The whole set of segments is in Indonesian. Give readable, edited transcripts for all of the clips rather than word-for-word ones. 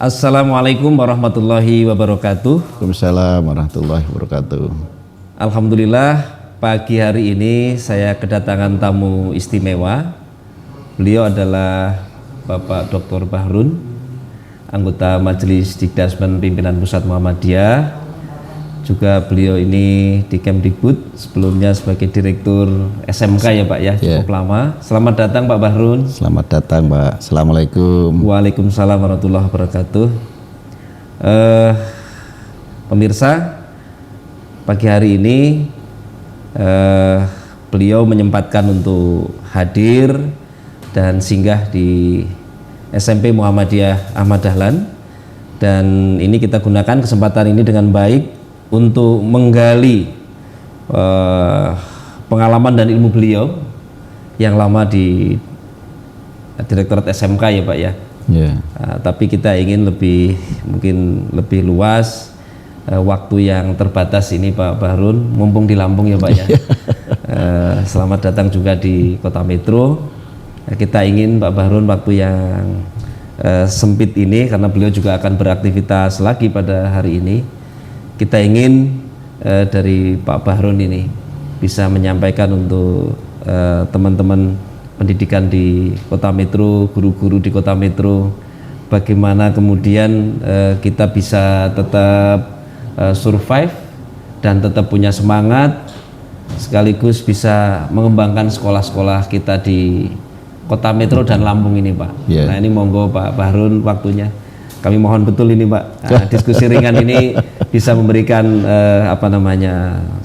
Assalamualaikum warahmatullahi wabarakatuh. Waalaikumsalam warahmatullahi wabarakatuh. Alhamdulillah, pagi hari ini saya kedatangan tamu istimewa. Beliau adalah Bapak Dr. Bahrun, anggota Majelis Dikdasmen Pimpinan Pusat Muhammadiyah. Juga beliau ini di Kemdikbud, sebelumnya sebagai Direktur SMK ya Pak ya, cukup lama. Selamat datang Pak Bahrun. Selamat datang Pak. Assalamualaikum. Waalaikumsalam warahmatullahi wabarakatuh. Pemirsa, pagi hari ini beliau menyempatkan untuk hadir dan singgah di SMP Muhammadiyah Ahmad Dahlan, dan ini kita gunakan kesempatan ini dengan baik untuk menggali pengalaman dan ilmu beliau yang lama di Direktorat SMK ya Pak ya. Tapi kita ingin mungkin lebih luas, waktu yang terbatas ini Pak Bahrun, mumpung di Lampung ya Pak ya. Selamat datang juga di Kota Metro. Kita ingin Pak Bahrun waktu yang sempit ini, karena beliau juga akan beraktivitas lagi pada hari ini. Kita ingin dari Pak Bahrun ini bisa menyampaikan untuk teman-teman pendidikan di Kota Metro, guru-guru di Kota Metro, bagaimana kemudian kita bisa tetap survive dan tetap punya semangat, sekaligus bisa mengembangkan sekolah-sekolah kita di Kota Metro dan Lampung ini Pak. Nah ini monggo Pak Bahrun waktunya. Kami mohon betul ini Pak, diskusi ringan ini bisa memberikan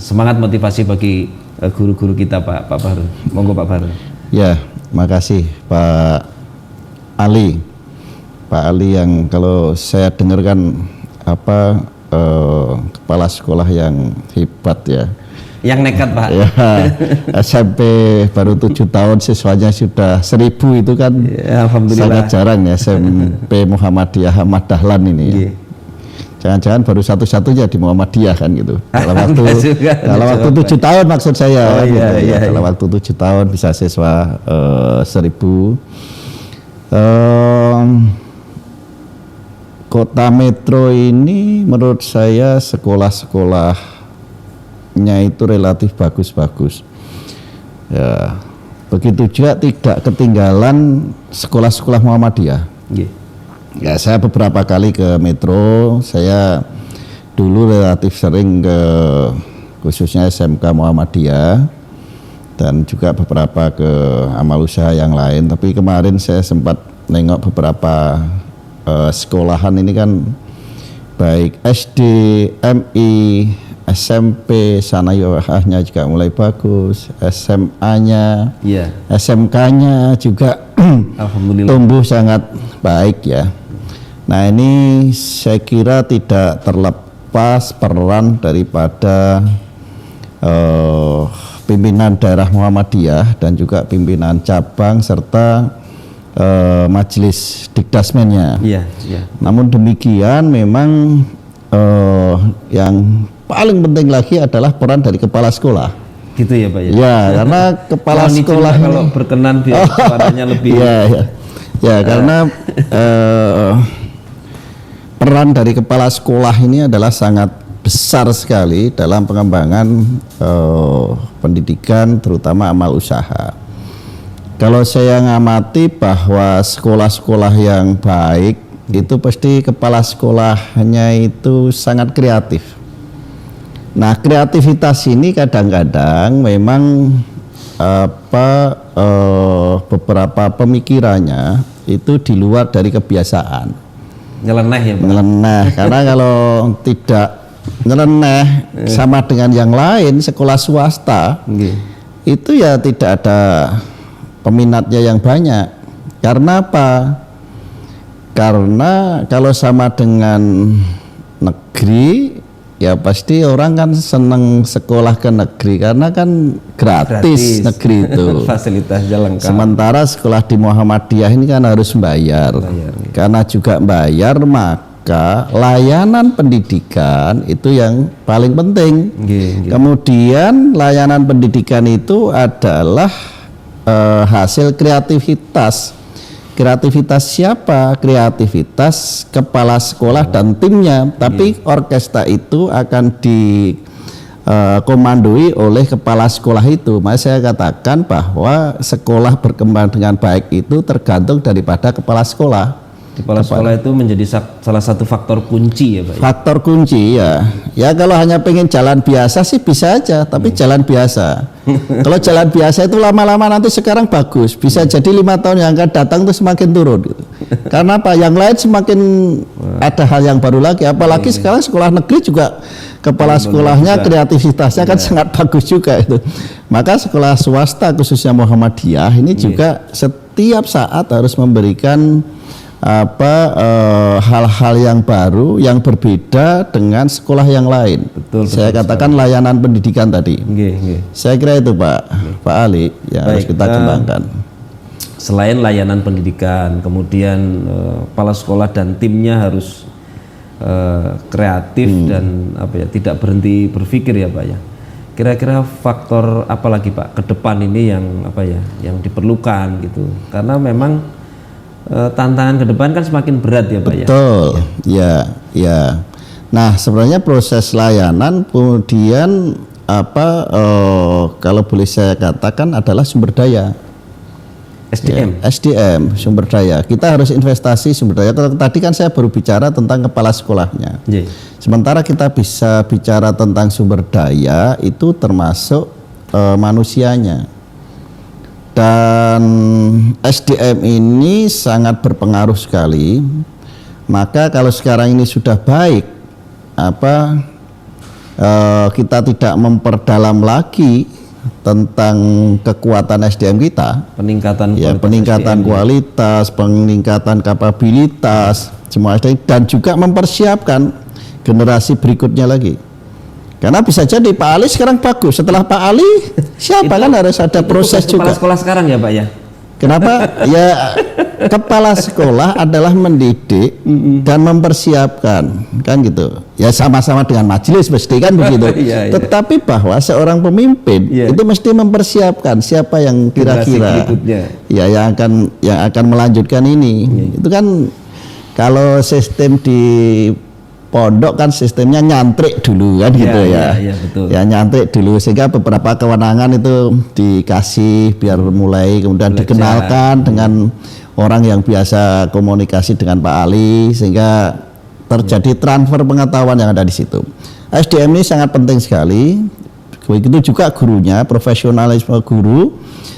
semangat motivasi bagi guru-guru kita Pak Bahrun. Monggo Pak Bahrun. Ya, makasih Pak Ali. Pak Ali yang kalau saya dengarkan kepala sekolah yang hebat ya. Yang nekat Pak. Ya, SMP baru 7 tahun siswanya sudah 1000, itu kan ya, alhamdulillah. Sangat jarang ya SMP Muhammadiyah Ahmad Dahlan ini. Jangan-jangan baru satu-satunya di Muhammadiyah kan gitu. Dalam waktu 7 tahun maksud saya. Dalam waktu 7 tahun bisa siswa 1000. Kota Metro ini menurut saya sekolah-sekolahnya itu relatif bagus-bagus. Ya, begitu juga tidak ketinggalan sekolah-sekolah Muhammadiyah. Ya, saya beberapa kali ke Metro. Saya dulu relatif sering ke khususnya SMK Muhammadiyah dan juga beberapa ke amal usaha yang lain. Tapi kemarin saya sempat nengok beberapa sekolahan ini kan, baik SD, MI, SMP, sanawiyahnya juga mulai bagus, SMA-nya, SMK-nya juga alhamdulillah tumbuh sangat baik ya. Nah ini saya kira tidak terlepas peran daripada pimpinan daerah Muhammadiyah dan juga pimpinan cabang serta majelis dikdasmennya. Namun demikian memang yang paling penting lagi adalah peran dari kepala sekolah. Gitu ya Pak ya? Ya, karena kepala sekolah kalau berkenan biar suaranya lebih. Karena peran dari kepala sekolah ini adalah sangat besar sekali dalam pengembangan pendidikan, terutama amal usaha. Kalau saya ngamati bahwa sekolah-sekolah yang baik itu pasti kepala sekolahnya itu sangat kreatif. Nah, kreativitas ini kadang-kadang memang beberapa pemikirannya itu di luar dari kebiasaan. Nyeleneh ya Pak? Nyeleneh, karena kalau tidak nyeleneh sama dengan yang lain, sekolah swasta itu ya tidak ada peminatnya yang banyak. Karena apa? Karena kalau sama dengan negeri, ya pasti orang kan seneng sekolah ke negeri karena kan gratis negeri itu. Fasilitasnya lengkap. Sementara sekolah di Muhammadiyah ini kan harus bayar. Karena juga bayar, maka layanan pendidikan itu yang paling penting. Kemudian layanan pendidikan itu adalah hasil kreativitas Kreativitas siapa? Kreativitas kepala sekolah dan timnya. Tapi orkestra itu akan dikomandoi oleh kepala sekolah itu. Makanya saya katakan bahwa sekolah berkembang dengan baik itu tergantung daripada kepala sekolah. Kepala sekolah itu menjadi salah satu faktor kunci ya Pak? Faktor kunci ya. Ya kalau hanya pengen jalan biasa sih bisa aja, tapi jalan biasa. Kalau jalan biasa itu lama-lama nanti sekarang bagus, bisa jadi 5 tahun yang akan datang itu semakin turun gitu. Karena apa? Yang lain semakin ada hal yang baru lagi. Apalagi sekarang sekolah negeri juga kepala sekolahnya kreativitasnya kan sangat bagus juga itu. Maka sekolah swasta khususnya Muhammadiyah ini juga setiap saat harus memberikan hal-hal yang baru yang berbeda dengan sekolah yang lain. Betul, saya katakan sekali. Layanan pendidikan tadi. Saya kira itu Pak Ali yang harus kita kembangkan. Selain layanan pendidikan, kemudian kepala sekolah dan timnya harus kreatif dan tidak berhenti berpikir ya Pak ya. Kira-kira faktor apa lagi Pak ke depan ini yang diperlukan gitu? Karena memang tantangan ke depan kan semakin berat ya Pak ya. Betul, ya. Nah sebenarnya proses layanan kemudian kalau boleh saya katakan adalah sumber daya. SDM. Ya, SDM sumber daya. Kita harus investasi sumber daya. Tadi kan saya baru bicara tentang kepala sekolahnya. Sementara kita bisa bicara tentang sumber daya itu termasuk manusianya. Dan SDM ini sangat berpengaruh sekali. Maka kalau sekarang ini sudah baik, kita tidak memperdalam lagi tentang kekuatan SDM kita, peningkatan kualitas, peningkatan kapabilitas, semua SDM, dan juga mempersiapkan generasi berikutnya lagi. Karena bisa jadi Pak Ali sekarang bagus, setelah Pak Ali siapa kan harus ada proses juga. Kepala sekolah sekarang ya Pak ya. Kenapa? Ya kepala sekolah adalah mendidik dan mempersiapkan, kan gitu. Ya sama-sama dengan majelis mesti kan begitu. Tetapi bahwa seorang pemimpin itu mesti mempersiapkan siapa yang kira-kira yang akan melanjutkan ini. Itu kan kalau sistem di pondok kan sistemnya nyantrik dulu kan gitu ya. Betul. Ya nyantrik dulu sehingga beberapa kewenangan itu dikasih biar mulai kemudian dikenalkan dengan orang yang biasa komunikasi dengan Pak Ali sehingga terjadi transfer pengetahuan yang ada di situ. SDM ini sangat penting sekali. Begitu juga gurunya, profesionalisme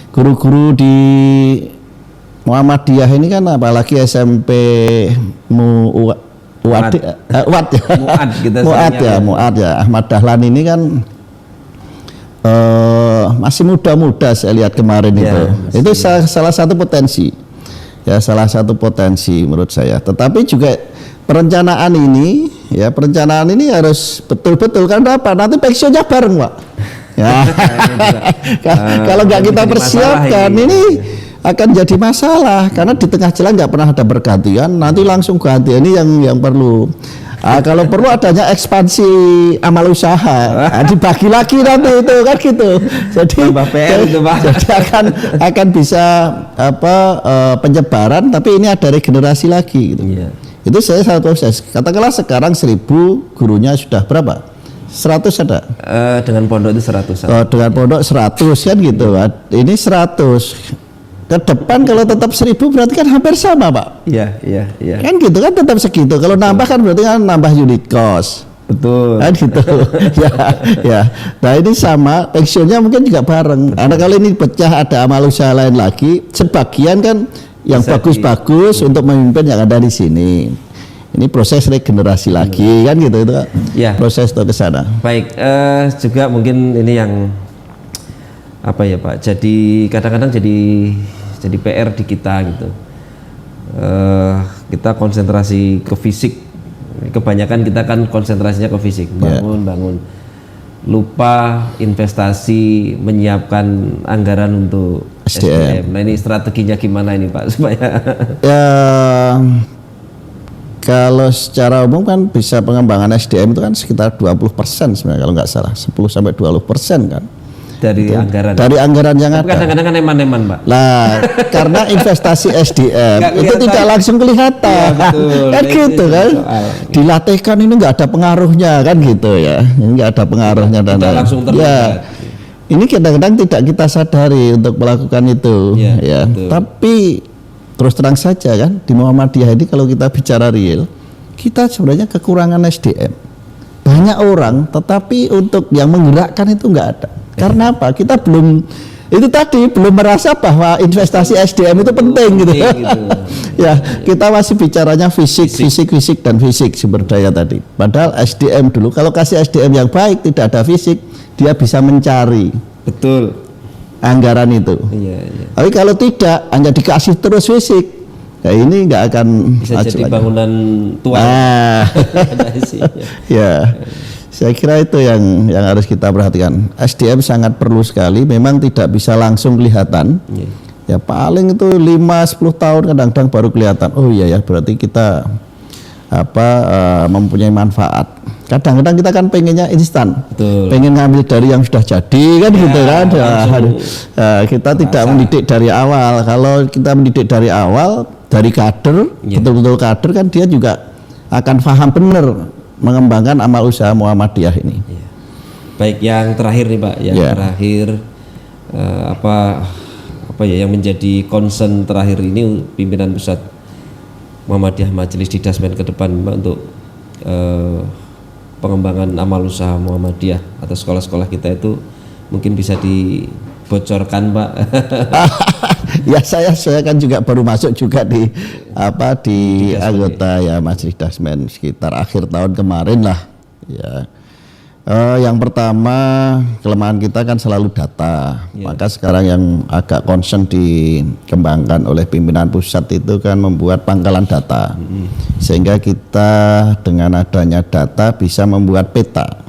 guru-guru di Muhammadiyah ini kan apalagi SMP Muad ya Ahmad Dahlan ini kan masih muda-muda saya lihat kemarin itu salah satu potensi menurut saya. Tetapi juga perencanaan ini harus betul-betul karena apa? Nanti pensiunnya bareng Pak. Kalau nggak kita persiapkan ini akan jadi masalah karena di tengah jalan nggak pernah ada pergantian, nanti langsung ganti. Ini yang perlu. Kalau perlu adanya ekspansi amal usaha, dibagi lagi nanti itu kan gitu. Jadi akan bisa penyebaran, tapi ini ada regenerasi lagi. Gitu. Itu saya satu proses. Katakanlah sekarang 1000 gurunya sudah berapa? 100 ada? Dengan pondok itu 100. Dengan pondok 100 kan gitu. Ini 100. Ke depan kalau tetap 1000 berarti kan hampir sama Pak. Iya. Kan gitu kan tetap segitu. Kalau nambah kan berarti kan nambah unit cost. Betul. Kan gitu. ya. Nah ini sama, pensiunnya mungkin juga bareng. Karena kalau ini pecah ada amal usaha lain lagi, sebagian kan yang bagus-bagus untuk memimpin yang ada di sini. Ini proses regenerasi lagi kan gitu itu. Proses itu ke sana. Baik, juga mungkin ini yang Pak. Jadi kadang-kadang jadi PR di kita gitu. Kita konsentrasi ke fisik. Kebanyakan kita kan konsentrasinya ke fisik, bangun. Lupa investasi, menyiapkan anggaran untuk SDM. Nah ini strateginya gimana ini Pak supaya? Kalau secara umum kan bisa pengembangan SDM itu kan sekitar 20% sebenarnya kalau nggak salah, 10-20% kan. dari anggaran. Dari anggaran yang ada. Kadang-kadang kan eman-eman, Pak. Lah, karena investasi SDM itu tidak langsung kelihatan. Ya, betul. Kan gitu kan. Dilatihkan ini nggak ada pengaruhnya kan gitu ya. Ini nggak ada pengaruhnya dan tidak langsung terlihat. Ya, ini kadang-kadang tidak kita sadari untuk melakukan itu. Ya. Tapi terus terang saja kan di Muhammadiyah ini kalau kita bicara real, kita sebenarnya kekurangan SDM. Banyak orang, tetapi untuk yang menggerakkan itu nggak ada. Karena apa? Kita belum merasa bahwa investasi SDM itu penting gitu. Ya, kita masih bicaranya fisik dan fisik sumber daya tadi. Padahal SDM dulu, kalau kasih SDM yang baik tidak ada fisik, dia bisa mencari. Betul. Anggaran itu. Tapi kalau tidak, hanya dikasih terus fisik, ya ini nggak akan bisa jadi bangunan tua. Ya, saya kira itu yang harus kita perhatikan. SDM sangat perlu sekali. Memang tidak bisa langsung kelihatan. Ya paling itu 5-10 tahun kadang-kadang baru kelihatan. Oh iya ya, berarti kita mempunyai manfaat. Kadang-kadang kita kan pengennya instan, pengen ngambil dari yang sudah jadi kan gitu kan. Kita tidak mendidik dari awal. Kalau kita mendidik dari awal, dari kader, betul-betul kader kan dia juga akan paham benar mengembangkan amal usaha Muhammadiyah ini. Baik, yang terakhir nih Pak, terakhir apa ya yang menjadi concern terakhir ini pimpinan pusat Muhammadiyah Majelis Didasmen ke depan Pak untuk pengembangan amal usaha Muhammadiyah atau sekolah-sekolah kita itu mungkin bisa dibocorkan Pak. Ya saya kan juga baru masuk juga di anggota ya Majelis Didasmen sekitar akhir tahun kemarin lah ya. Yang pertama kelemahan kita kan selalu data, maka sekarang yang agak concern dikembangkan oleh pimpinan pusat itu kan membuat pangkalan data, sehingga kita dengan adanya data bisa membuat peta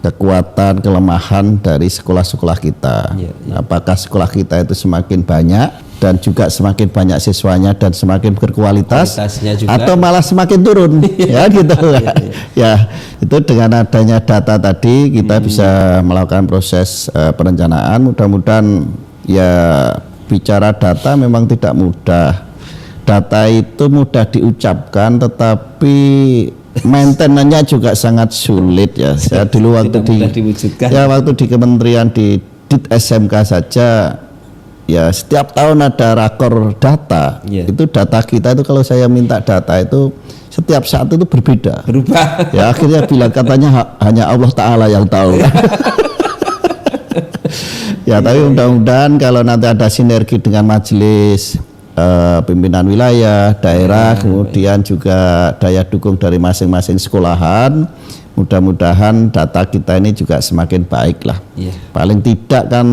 kekuatan kelemahan dari sekolah-sekolah kita. Apakah sekolah kita itu semakin banyak dan juga semakin banyak siswanya dan semakin berkualitas atau malah semakin turun ya gitu. Ya itu dengan adanya data tadi kita bisa melakukan proses perencanaan. Mudah-mudahan ya bicara data memang tidak mudah. Data itu mudah diucapkan tetapi maintenance-nya juga sangat sulit ya. Saya dulu waktu di kementerian di SMK saja ya setiap tahun ada rakor data. Itu data kita itu kalau saya minta data itu setiap saat itu berubah. Ya akhirnya bilang katanya hanya Allah Ta'ala yang tahu. Ya tapi mudah-mudahan kalau nanti ada sinergi dengan majelis pimpinan wilayah, daerah, kemudian juga daya dukung dari masing-masing sekolahan, mudah-mudahan data kita ini juga semakin baik lah. Paling tidak kan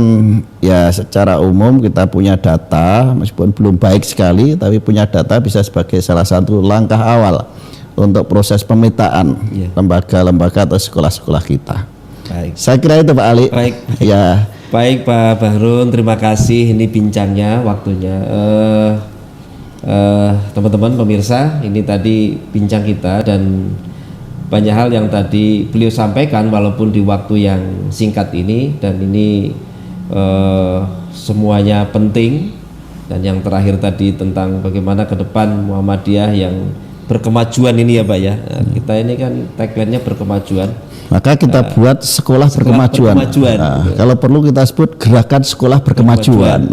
ya secara umum kita punya data, meskipun belum baik sekali, tapi punya data bisa sebagai salah satu langkah awal untuk proses pemetaan lembaga-lembaga atau sekolah-sekolah kita. Baik. Saya kira itu Pak Ali. Baik. Ya. Baik Pak Bahrun, terima kasih ini bincangnya, waktunya. Teman-teman pemirsa, ini tadi bincang kita dan banyak hal yang tadi beliau sampaikan walaupun di waktu yang singkat ini, dan ini semuanya penting. Dan yang terakhir tadi tentang bagaimana ke depan Muhammadiyah yang berkemajuan ini ya Pak ya. Kita ini kan tagline-nya berkemajuan. Maka kita buat sekolah berkemajuan. Kalau perlu kita sebut gerakan sekolah berkemajuan.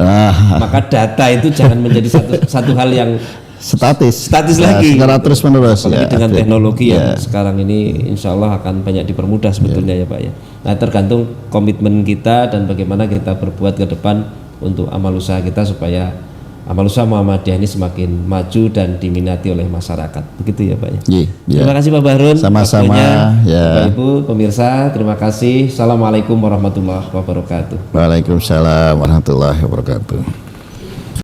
Maka data itu jangan menjadi satu hal yang statis lagi. Secara terus menerus. Dengan teknologi yang sekarang ini insya Allah akan banyak dipermudah sebetulnya ya Pak ya. Nah tergantung komitmen kita dan bagaimana kita berbuat ke depan untuk amal usaha kita supaya amal usaha Muhammadiyah ini semakin maju dan diminati oleh masyarakat. Begitu ya Pak ya. Terima kasih Pak Bahrun. Sama-sama ya. Bapak Ibu pemirsa, terima kasih. Assalamualaikum warahmatullahi wabarakatuh. Waalaikumsalam warahmatullahi wabarakatuh.